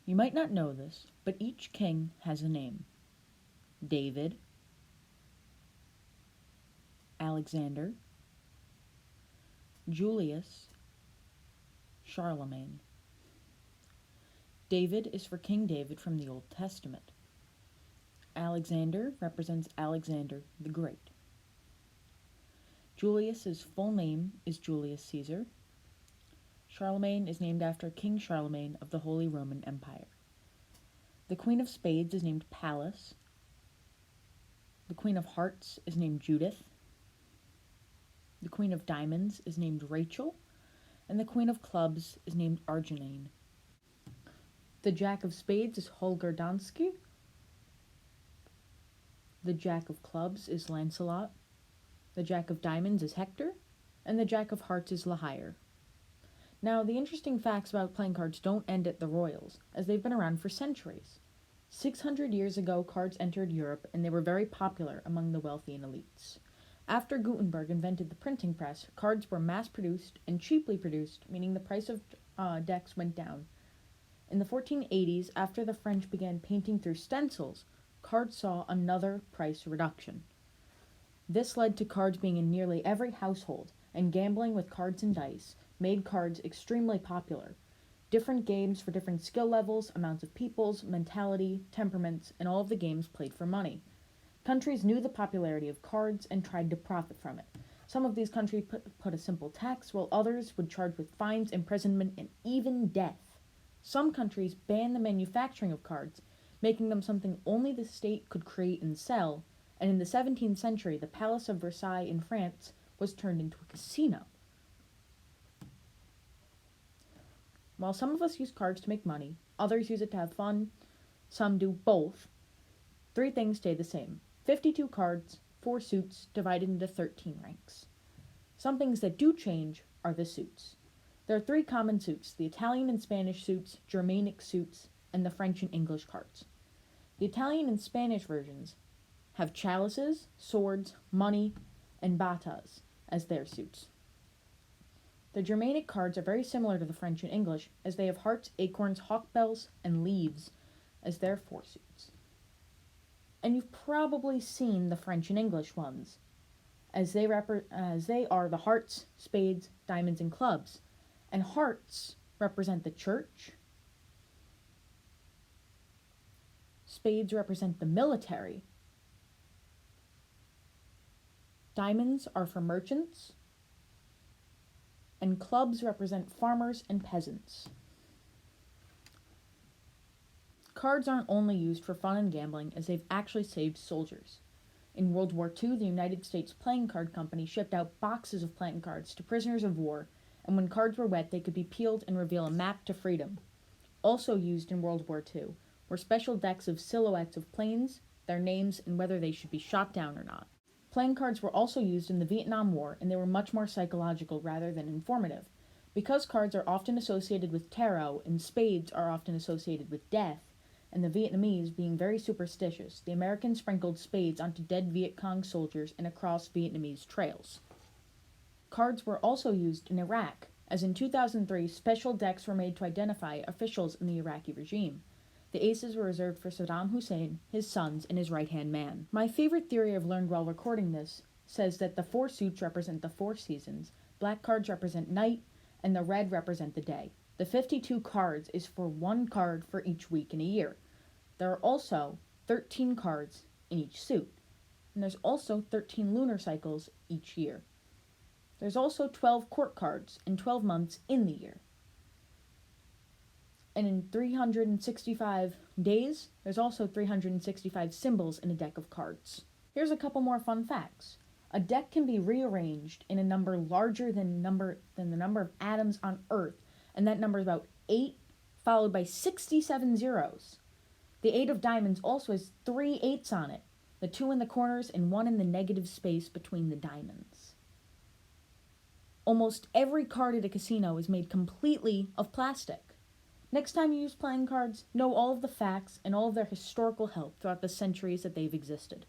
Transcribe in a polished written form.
You might not know this, but each king has a name. David, Alexander, Julius, Charlemagne. David is for King David from the Old Testament. Alexander represents Alexander the Great. Julius's full name is Julius Caesar. Charlemagne is named after King Charlemagne of the Holy Roman Empire. The Queen of Spades is named Pallas. The Queen of Hearts is named Judith. The Queen of Diamonds is named Rachel. And the Queen of Clubs is named Arginine. The Jack of Spades is Holger Danske. The Jack of Clubs is Lancelot. The Jack of Diamonds is Hector. And the Jack of Hearts is La Hire. Now, the interesting facts about playing cards don't end at the royals, as they've been around for centuries. 600 years ago, cards entered Europe, and they were very popular among the wealthy and elites. After Gutenberg invented the printing press, cards were mass-produced and cheaply produced, meaning the price of decks went down. In the 1480s, after the French began painting through stencils, cards saw another price reduction. This led to cards being in nearly every household, and gambling with cards and dice made cards extremely popular. Different games for different skill levels, amounts of peoples, mentality, temperaments, and all of the games played for money. Countries knew the popularity of cards and tried to profit from it. Some of these countries put a simple tax, while others would charge with fines, imprisonment, and even death. Some countries banned the manufacturing of cards, making them something only the state could create and sell, and in the 17th century, the Palace of Versailles in France was turned into a casino. While some of us use cards to make money, others use it to have fun, some do both, three things stay the same. 52 cards, 4 suits, divided into 13 ranks. Some things that do change are the suits. There are 3 common suits: the Italian and Spanish suits, Germanic suits, and the French and English cards. The Italian and Spanish versions have chalices, swords, money, and batas as their suits. The Germanic cards are very similar to the French and English, as they have hearts, acorns, hawkbells, and leaves as their 4 suits. And you've probably seen the French and English ones, as they are the hearts, spades, diamonds, and clubs. And hearts represent the church, spades represent the military, diamonds are for merchants, and clubs represent farmers and peasants. Cards aren't only used for fun and gambling, as they've actually saved soldiers. In World War II, the United States Playing Card Company shipped out boxes of playing cards to prisoners of war, and when cards were wet, they could be peeled and reveal a map to freedom. Also used in World War II were special decks of silhouettes of planes, their names, and whether they should be shot down or not. Playing cards were also used in the Vietnam War, and they were much more psychological rather than informative. Because cards are often associated with tarot, and spades are often associated with death, and the Vietnamese being very superstitious, the Americans sprinkled spades onto dead Viet Cong soldiers and across Vietnamese trails. Cards were also used in Iraq, as in 2003, special decks were made to identify officials in the Iraqi regime. The aces were reserved for Saddam Hussein, his sons, and his right-hand man. My favorite theory I've learned while recording this says that the 4 suits represent the 4 seasons, black cards represent night, and the red represent the day. The 52 cards is for 1 card for each week in a year. There are also 13 cards in each suit, and there's also 13 lunar cycles each year. There's also 12 court cards and 12 months in the year. And in 365 days, there's also 365 symbols in a deck of cards. Here's a couple more fun facts. A deck can be rearranged in a number larger than the number of atoms on Earth, and that number is about 8, followed by 67 zeros. The 8 of diamonds also has 3 8s on it, the 2 in the corners and 1 in the negative space between the diamonds. Almost every card at a casino is made completely of plastic. Next time you use playing cards, know all of the facts and all of their historical help throughout the centuries that they've existed.